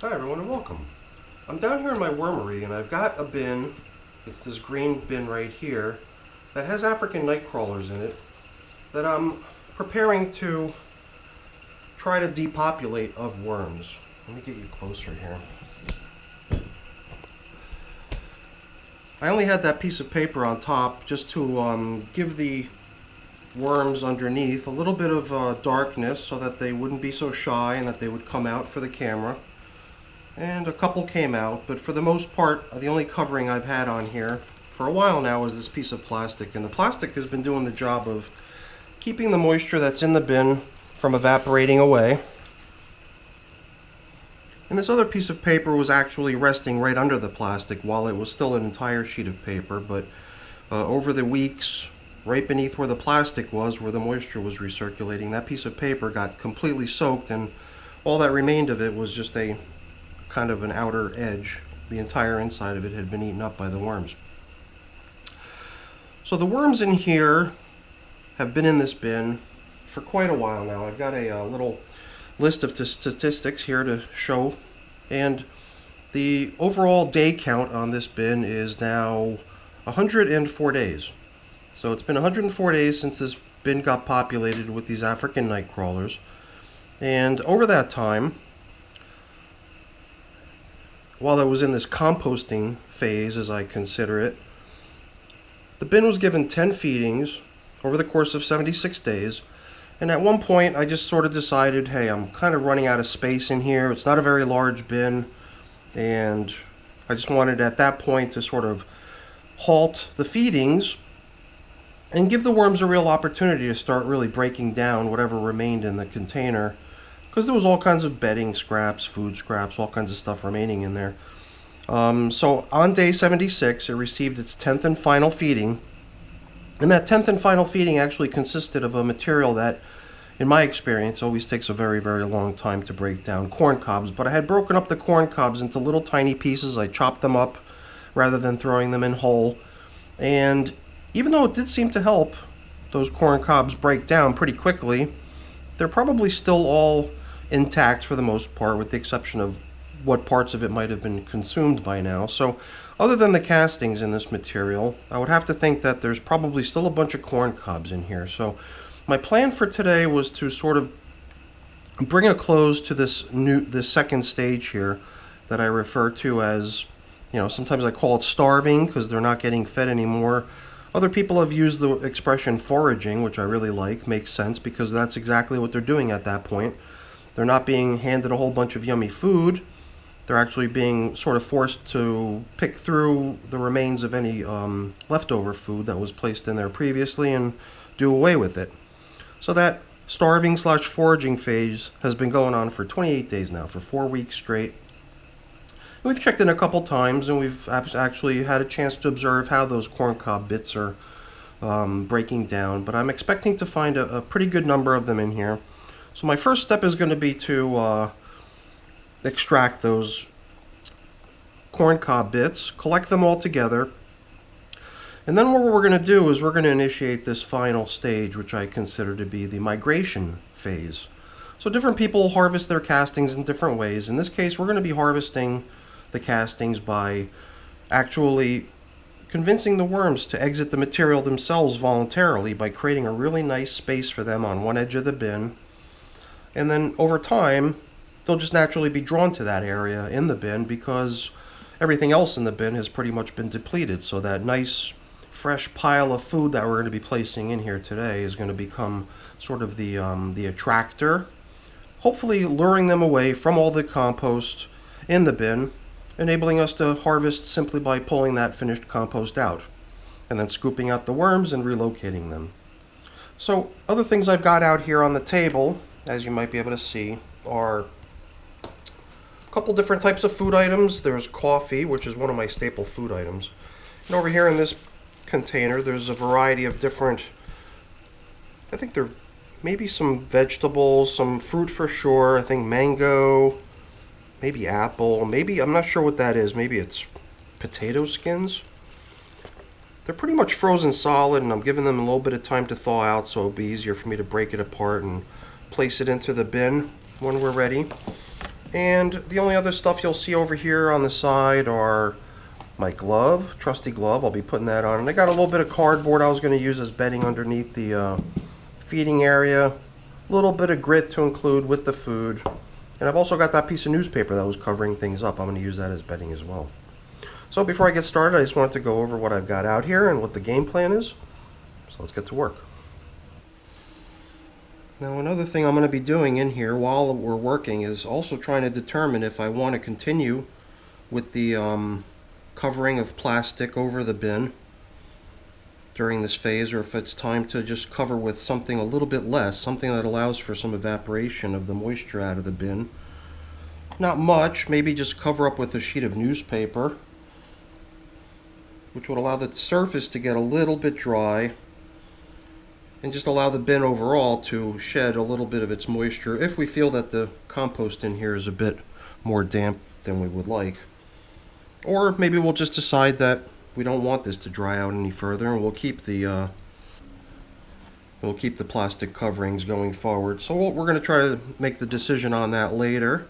Hi everyone and welcome. I'm down here in my wormery and I've got a bin, it's this green bin right here, that has African nightcrawlers in it that I'm preparing to try to depopulate of worms. Let me get you closer here. I only had that piece of paper on top just to give the worms underneath a little bit of darkness so that they wouldn't be so shy and that they would come out for the camera. And a couple came out, but for the most part, the only covering I've had on here for a while now is this piece of plastic. And the plastic has been doing the job of keeping the moisture that's in the bin from evaporating away. And this other piece of paper was actually resting right under the plastic while it was still an entire sheet of paper. But over the weeks, right beneath where the plastic was, where the moisture was recirculating, that piece of paper got completely soaked, and all that remained of it was just a kind of an outer edge. The entire inside of it had been eaten up by the worms. So the worms in here have been in this bin for quite a while now. I've got a little list of statistics here to show, and the overall day count on this bin is now 104 days. So it's been 104 days since this bin got populated with these African nightcrawlers, and over that time, while I was in this composting phase, as I consider it, the bin was given 10 feedings over the course of 76 days. And at one point, I just sort of decided, hey, I'm kind of running out of space in here. It's not a very large bin. And I just wanted at that point to sort of halt the feedings and give the worms a real opportunity to start really breaking down whatever remained in the container, because there was all kinds of bedding scraps, food scraps, all kinds of stuff remaining in there. So on day 76, it received its 10th and final feeding. And that 10th and final feeding actually consisted of a material that, in my experience, always takes a very, very long time to break down: corn cobs. But I had broken up the corn cobs into little tiny pieces. I chopped them up rather than throwing them in whole. And even though it did seem to help those corn cobs break down pretty quickly, they're probably still all intact for the most part, with the exception of what parts of it might have been consumed by now. So other than the castings in this material, I would have to think that there's probably still a bunch of corn cobs in here. So my plan for today was to sort of bring a close to this second stage here that I refer to as, sometimes I call it starving because they're not getting fed anymore. Other people have used the expression foraging, which I really like. Makes sense, because that's exactly what they're doing at that point. They're not being handed a whole bunch of yummy food. They're actually being sort of forced to pick through the remains of any leftover food that was placed in there previously and do away with it. So that starving/foraging phase has been going on for 28 days now, for 4 weeks straight. We've checked in a couple times, and we've actually had a chance to observe how those corncob bits are breaking down, but I'm expecting to find a pretty good number of them in here. So my first step is going to be to extract those corncob bits, collect them all together, and then what we're going to do is we're going to initiate this final stage, which I consider to be the migration phase. So different people harvest their castings in different ways. In this case, we're going to be harvesting the castings by actually convincing the worms to exit the material themselves voluntarily by creating a really nice space for them on one edge of the bin. And then over time, they'll just naturally be drawn to that area in the bin because everything else in the bin has pretty much been depleted. So that nice, fresh pile of food that we're going to be placing in here today is going to become sort of the attractor, hopefully luring them away from all the compost in the bin, enabling us to harvest simply by pulling that finished compost out and then scooping out the worms and relocating them. So other things I've got out here on the table, as you might be able to see, are a couple different types of food items. There's coffee, which is one of my staple food items. And over here in this container, there's a variety of different, I think there maybe some vegetables, some fruit for sure. I think mango, maybe apple, maybe, I'm not sure what that is. Maybe it's potato skins. They're pretty much frozen solid, and I'm giving them a little bit of time to thaw out so it'll be easier for me to break it apart and place it into the bin when we're ready. And the only other stuff you'll see over here on the side are my glove, trusty glove. I'll be putting that on. And I got a little bit of cardboard I was going to use as bedding underneath the feeding area. A little bit of grit to include with the food. And I've also got that piece of newspaper that was covering things up. I'm going to use that as bedding as well. So before I get started, I just wanted to go over what I've got out here and what the game plan is. So let's get to work. Now another thing I'm going to be doing in here while we're working is also trying to determine if I want to continue with the covering of plastic over the bin during this phase, or if it's time to just cover with something a little bit less, something that allows for some evaporation of the moisture out of the bin. Not much, maybe just cover up with a sheet of newspaper, which would allow the surface to get a little bit dry and just allow the bin overall to shed a little bit of its moisture if we feel that the compost in here is a bit more damp than we would like. Or maybe we'll just decide that we don't want this to dry out any further, and we'll keep the plastic coverings going forward. So we're going to try to make the decision on that later,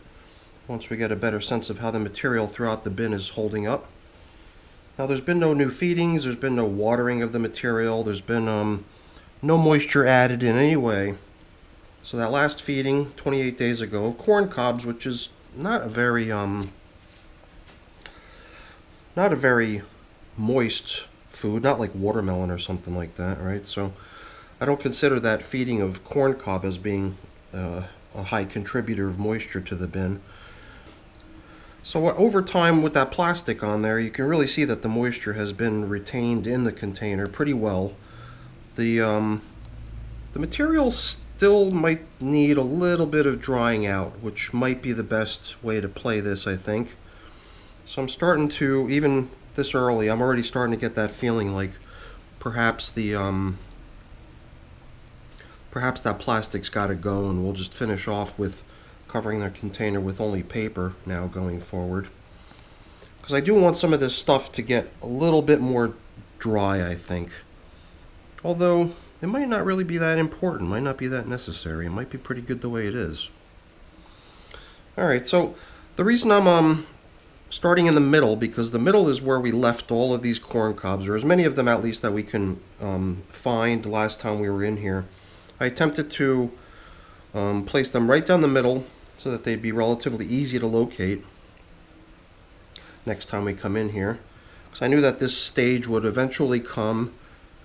once we get a better sense of how the material throughout the bin is holding up. Now there's been no new feedings, there's been no watering of the material, there's been no moisture added in any way. So that last feeding 28 days ago of corn cobs, which is not a very moist food, not like watermelon or something like that, right? So I don't consider that feeding of corn cob as being a high contributor of moisture to the bin. So over time with that plastic on there, you can really see that the moisture has been retained in the container pretty well. The material still might need a little bit of drying out, which might be the best way to play this, I think. So I'm starting to, even this early, I'm already starting to get that feeling like perhaps perhaps that plastic's got to go, and we'll just finish off with covering the container with only paper now going forward. Because I do want some of this stuff to get a little bit more dry, I think. Although it might not really be that important, might not be that necessary. It might be pretty good the way it is. Alright, so the reason I'm starting in the middle, because the middle is where we left all of these corn cobs, or as many of them at least that we can find last time we were in here. I attempted to place them right down the middle so that they'd be relatively easy to locate next time we come in here. Because I knew that this stage would eventually come.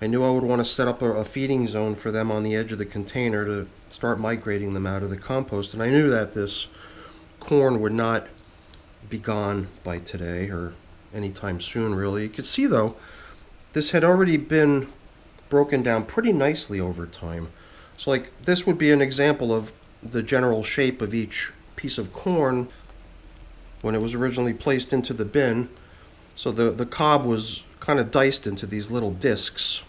I knew I would want to set up a feeding zone for them on the edge of the container to start migrating them out of the compost. And I knew that this corn would not be gone by today or anytime soon, really. You could see, though, this had already been broken down pretty nicely over time. So, like, this would be an example of the general shape of each piece of corn when it was originally placed into the bin. So the cob was kind of diced into these little discs.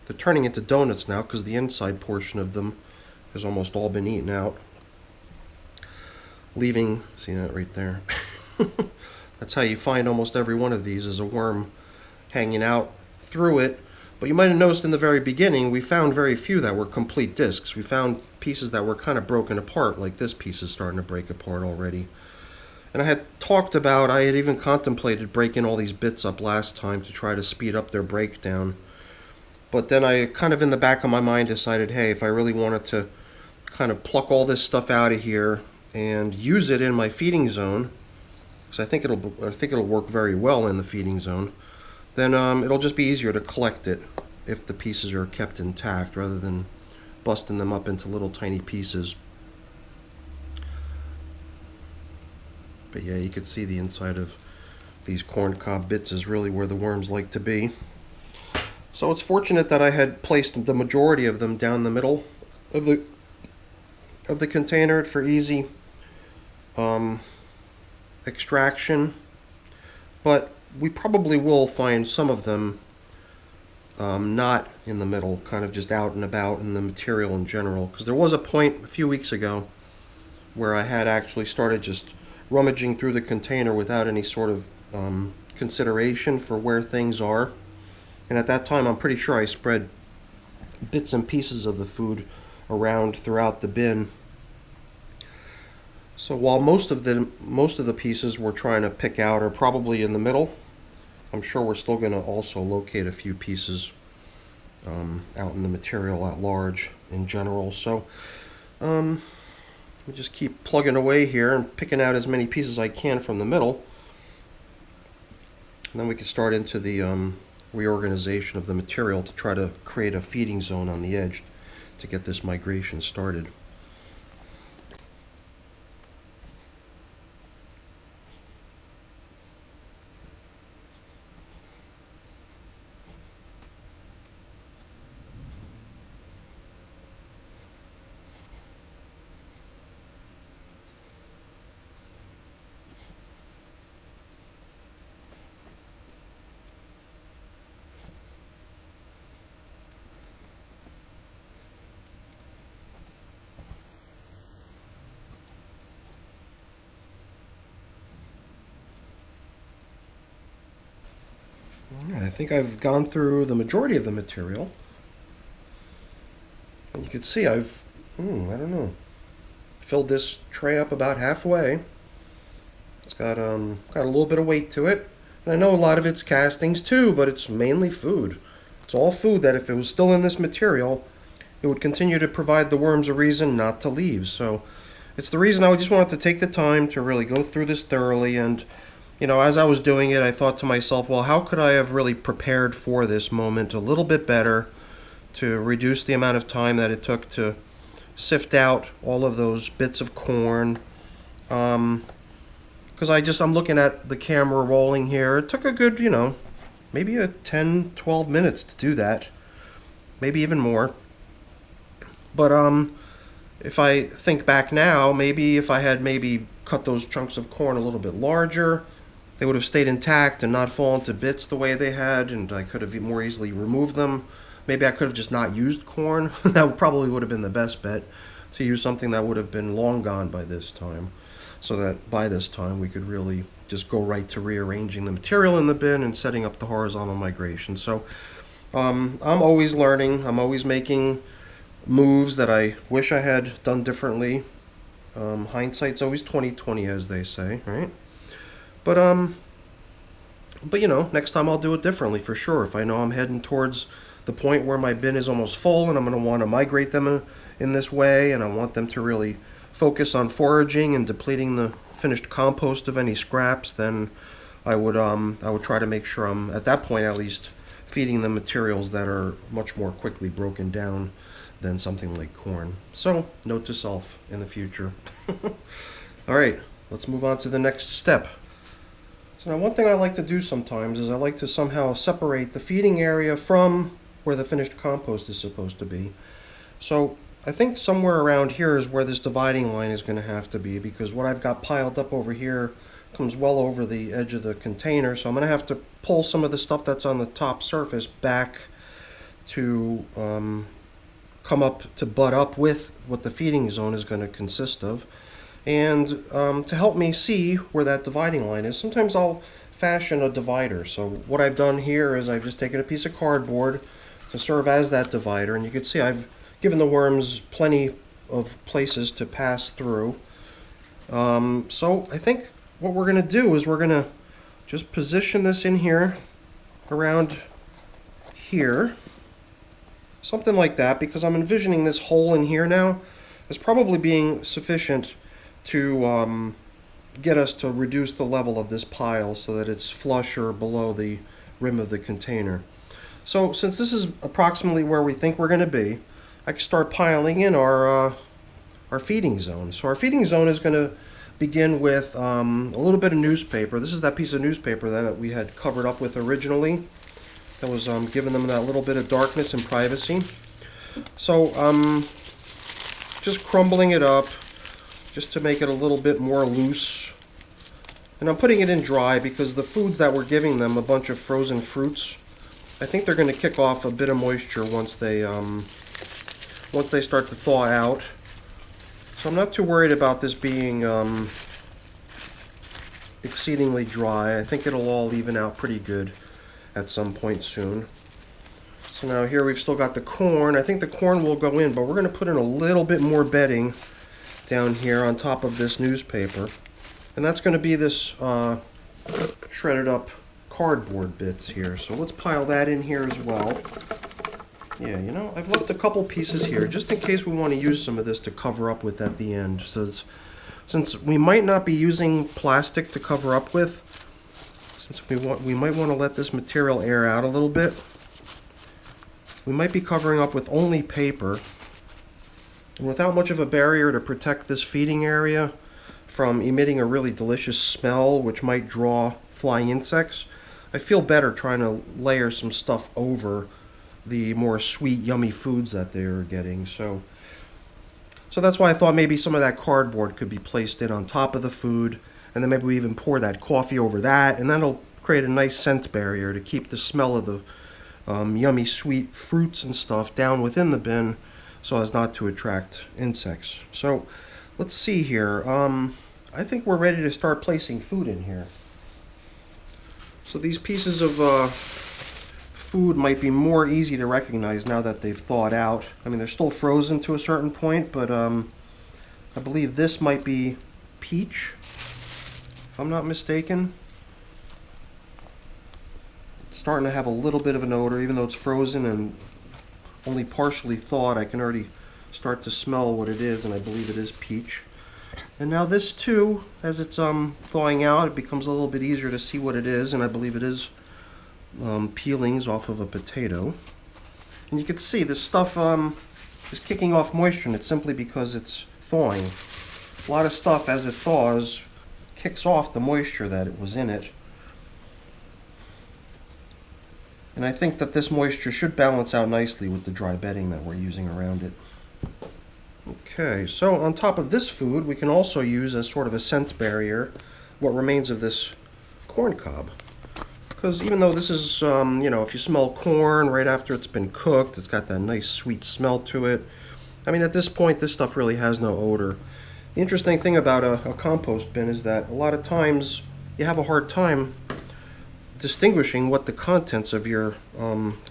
They're turning into donuts now because the inside portion of them has almost all been eaten out, leaving, see that right there? That's how you find almost every one of these, is a worm hanging out through it. But you might have noticed in the very beginning we found very few that were complete discs. We found pieces that were kind of broken apart, like this piece is starting to break apart already. And I had talked about, I had even contemplated breaking all these bits up last time to try to speed up their breakdown. But then I kind of in the back of my mind decided, hey, if I really wanted to kind of pluck all this stuff out of here and use it in my feeding zone, because I think it'll work very well in the feeding zone, then it'll just be easier to collect it if the pieces are kept intact rather than busting them up into little tiny pieces. But yeah, you can see the inside of these corn cob bits is really where the worms like to be. So it's fortunate that I had placed the majority of them down the middle of the container for easy extraction. But we probably will find some of them not in the middle, kind of just out and about in the material in general. Because there was a point a few weeks ago where I had actually started just rummaging through the container without any sort of consideration for where things are. And at that time, I'm pretty sure I spread bits and pieces of the food around throughout the bin. So while most of the pieces we're trying to pick out are probably in the middle, I'm sure we're still going to also locate a few pieces out in the material at large in general. So we just keep plugging away here and picking out as many pieces as I can from the middle. And then we can start into the reorganization of the material to try to create a feeding zone on the edge to get this migration started. I think I've gone through the majority of the material. And you can see I don't know, filled this tray up about halfway. It's got a little bit of weight to it. And I know a lot of it's castings too, but it's mainly food. It's all food that if it was still in this material, it would continue to provide the worms a reason not to leave. So it's the reason I just wanted to take the time to really go through this thoroughly. And you know, as I was doing it, I thought to myself, well, how could I have really prepared for this moment a little bit better to reduce the amount of time that it took to sift out all of those bits of corn? Because I'm looking at the camera rolling here. It took a good, you know, maybe a 10, 12 minutes to do that. Maybe even more. But if I think back now, maybe if I had cut those chunks of corn a little bit larger, they would have stayed intact and not fallen to bits the way they had, and I could have more easily removed them. Maybe I could have just not used corn. That probably would have been the best bet, to use something that would have been long gone by this time, so that by this time we could really just go right to rearranging the material in the bin and setting up the horizontal migration. So I'm always learning. I'm always making moves that I wish I had done differently. Hindsight's always 20/20, as they say, right? But you know, next time I'll do it differently for sure. If I know I'm heading towards the point where my bin is almost full and I'm going to want to migrate them in this way, and I want them to really focus on foraging and depleting the finished compost of any scraps, then I would try to make sure I'm, at that point at least, feeding them materials that are much more quickly broken down than something like corn. So, note to self in the future. All right, let's move on to the next step. So now one thing I like to do sometimes is I like to somehow separate the feeding area from where the finished compost is supposed to be. So I think somewhere around here is where this dividing line is going to have to be, because what I've got piled up over here comes well over the edge of the container. So I'm going to have to pull some of the stuff that's on the top surface back to come up to butt up with what the feeding zone is going to consist of. And to help me see where that dividing line is, sometimes I'll fashion a divider. So what I've done here is I've just taken a piece of cardboard to serve as that divider, and you can see I've given the worms plenty of places to pass through. So I think what we're going to do is we're going to just position this in here, around here, something like that, because I'm envisioning this hole in here now as probably being sufficient to get us to reduce the level of this pile so that it's flush or below the rim of the container. So since this is approximately where we think we're going to be, I can start piling in our feeding zone. So our feeding zone is going to begin with a little bit of newspaper. This is that piece of newspaper that we had covered up with originally, that was giving them that little bit of darkness and privacy. So just crumbling it up just to make it a little bit more loose. And I'm putting it in dry because the foods that we're giving them, a bunch of frozen fruits, I think they're going to kick off a bit of moisture once they start to thaw out. So I'm not too worried about this being exceedingly dry. I think it'll all even out pretty good at some point soon. So now here we've still got the corn. I think the corn will go in, but we're going to put in a little bit more bedding down here on top of this newspaper. And that's going to be this shredded up cardboard bits here. So let's pile that in here as well. Yeah, you know, I've left a couple pieces here just in case we want to use some of this to cover up with at the end. So since we might not be using plastic to cover up with, since we might want to let this material air out a little bit, we might be covering up with only paper. And without much of a barrier to protect this feeding area from emitting a really delicious smell which might draw flying insects, I feel better trying to layer some stuff over the more sweet, yummy foods that they're getting. So that's why I thought maybe some of that cardboard could be placed in on top of the food, and then maybe we even pour that coffee over that, and that'll create a nice scent barrier to keep the smell of the yummy, sweet fruits and stuff down within the bin so as not to attract insects. So let's see here. I think we're ready to start placing food in here. So these pieces of food might be more easy to recognize now that they've thawed out. I mean, they're still frozen to a certain point, but I believe this might be peach, if I'm not mistaken. It's starting to have a little bit of an odor, even though it's frozen and only partially thawed. I can already start to smell what it is, and I believe it is peach. And now this too, as it's thawing out, it becomes a little bit easier to see what it is, and I believe it is peelings off of a potato. And you can see this stuff is kicking off moisture, and it's simply because it's thawing. A lot of stuff, as it thaws, kicks off the moisture that it was in it. And I think that this moisture should balance out nicely with the dry bedding that we're using around it. Okay, so on top of this food, we can also use as sort of a scent barrier what remains of this corn cob. Because even though this is, you know, if you smell corn right after it's been cooked, it's got that nice sweet smell to it. I mean, at this point, this stuff really has no odor. The interesting thing about a compost bin is that a lot of times you have a hard time distinguishing what the contents of your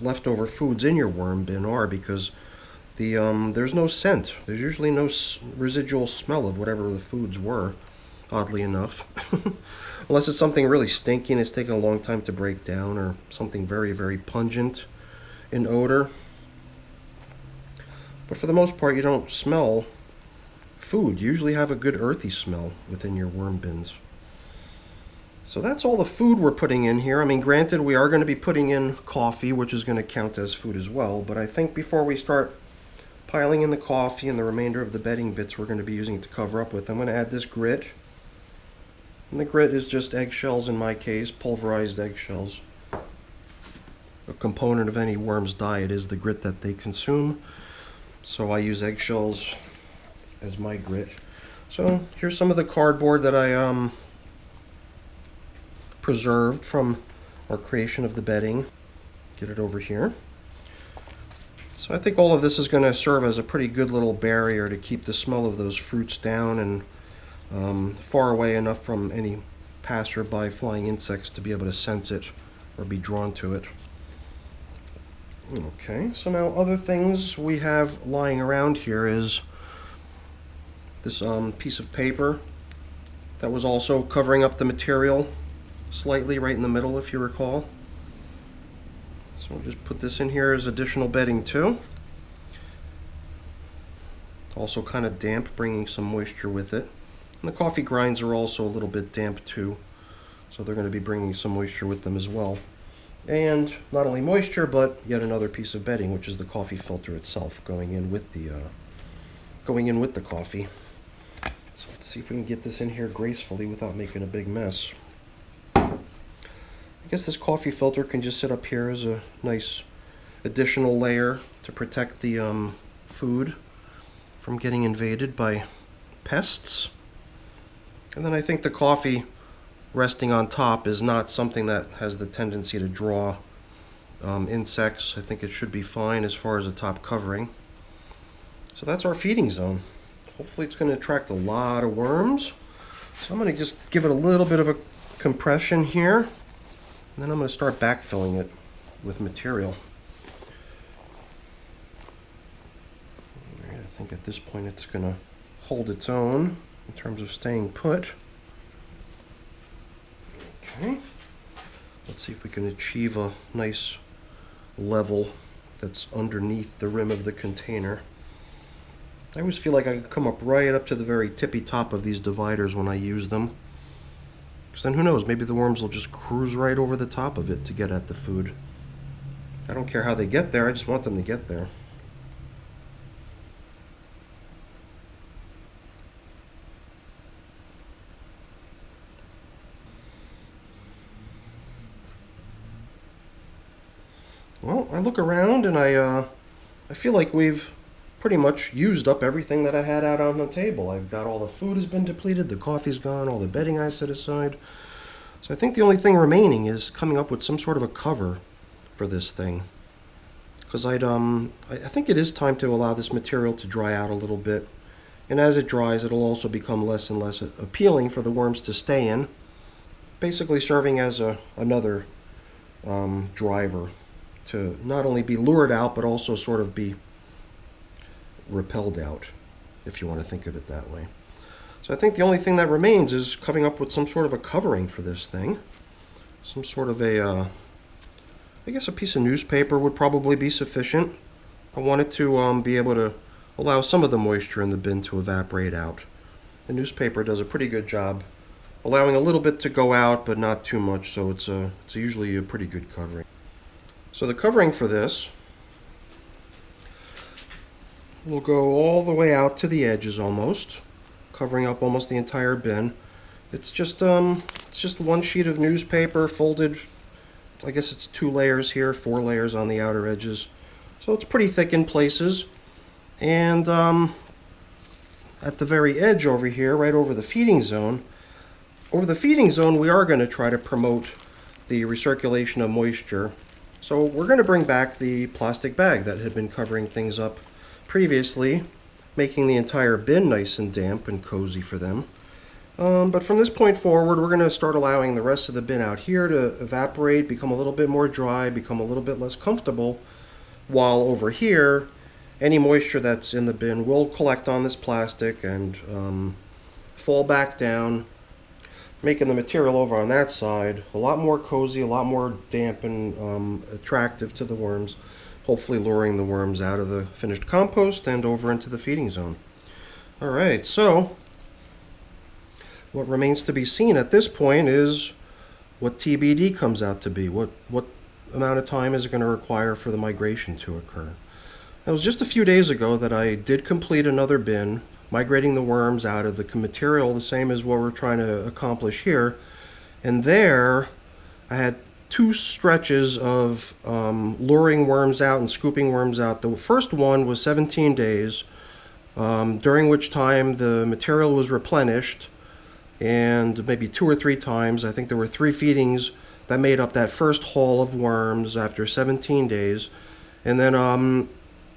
leftover foods in your worm bin are, because there's no scent. There's usually no residual smell of whatever the foods were, oddly enough. Unless it's something really stinky and it's taken a long time to break down, or something very, very pungent in odor. But for the most part, you don't smell food. You usually have a good earthy smell within your worm bins. So that's all the food we're putting in here. I mean, granted, we are going to be putting in coffee, which is going to count as food as well. But I think before we start piling in the coffee and the remainder of the bedding bits we're going to be using to cover up with, I'm going to add this grit. And the grit is just eggshells in my case, pulverized eggshells. A component of any worm's diet is the grit that they consume. So I use eggshells as my grit. So here's some of the cardboard that I preserved from our creation of the bedding. Get it over here. So I think all of this is going to serve as a pretty good little barrier to keep the smell of those fruits down and far away enough from any passerby flying insects to be able to sense it or be drawn to it. Okay, so now other things we have lying around here is this piece of paper that was also covering up the material slightly right in the middle, if you recall. So we'll just put this in here as additional bedding too. Also kind of damp, bringing some moisture with it. And the coffee grinds are also a little bit damp too, so they're going to be bringing some moisture with them as well. And not only moisture, but yet another piece of bedding, which is the coffee filter itself, going in with the coffee. So let's see if we can get this in here gracefully without making a big mess. I guess this coffee filter can just sit up here as a nice additional layer to protect the food from getting invaded by pests. And then I think the coffee resting on top is not something that has the tendency to draw insects. I think it should be fine as far as the top covering. So that's our feeding zone. Hopefully it's going to attract a lot of worms. So I'm going to just give it a little bit of a compression here, and then I'm going to start backfilling it with material. All right, I think at this point it's going to hold its own in terms of staying put. Okay, let's see if we can achieve a nice level that's underneath the rim of the container. I always feel like I can come up right up to the very tippy top of these dividers when I use them. Because then who knows, maybe the worms will just cruise right over the top of it to get at the food. I don't care how they get there, I just want them to get there. Well, I look around and I feel like we've pretty much used up everything that I had out on the table. I've got all the food has been depleted, the coffee's gone, all the bedding I set aside. So I think the only thing remaining is coming up with some sort of a cover for this thing. Because I think it is time to allow this material to dry out a little bit. And as it dries, it'll also become less and less appealing for the worms to stay in. Basically serving as another driver to not only be lured out, but also sort of be repelled out, if you want to think of it that way. So I think the only thing that remains is coming up with some sort of a covering for this thing. Some sort of a, I guess a piece of newspaper would probably be sufficient. I wanted to be able to allow some of the moisture in the bin to evaporate out. The newspaper does a pretty good job allowing a little bit to go out, but not too much, so it's usually a pretty good covering. So the covering for this will go all the way out to the edges almost, covering up almost the entire bin. It's just one sheet of newspaper folded, I guess it's 2 layers here, 4 layers on the outer edges. So it's pretty thick in places. And at the very edge over here, right over the feeding zone, we are going to try to promote the recirculation of moisture. So we're going to bring back the plastic bag that had been covering things up previously, making the entire bin nice and damp and cozy for them. But from this point forward, we're going to start allowing the rest of the bin out here to evaporate, become a little bit more dry, become a little bit less comfortable, while over here, any moisture that's in the bin will collect on this plastic and fall back down, making the material over on that side a lot more cozy, a lot more damp and attractive to the worms, hopefully luring the worms out of the finished compost and over into the feeding zone. Alright, so what remains to be seen at this point is what TBD comes out to be. What amount of time is it going to require for the migration to occur? It was just a few days ago that I did complete another bin, migrating the worms out of the material, the same as what we're trying to accomplish here. And there, I had 2 stretches of luring worms out and scooping worms out. The first one was 17 days, during which time the material was replenished, and maybe 2 or 3 times. I think there were 3 feedings that made up that first haul of worms after 17 days. And then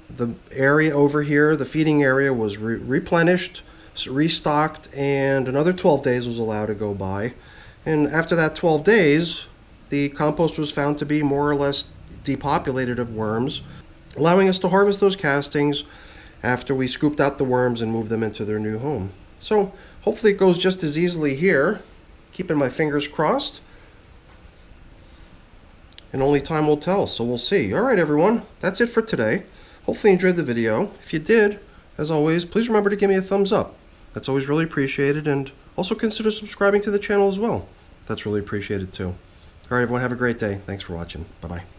the area over here, the feeding area, was replenished, restocked, and another 12 days was allowed to go by. And after that 12 days, the compost was found to be more or less depopulated of worms, allowing us to harvest those castings after we scooped out the worms and moved them into their new home. So hopefully it goes just as easily here, keeping my fingers crossed. And only time will tell, so we'll see. Alright everyone, that's it for today. Hopefully you enjoyed the video. If you did, as always, please remember to give me a thumbs up. That's always really appreciated, and also consider subscribing to the channel as well. That's really appreciated too. Alright everyone, have a great day. Thanks for watching. Bye-bye.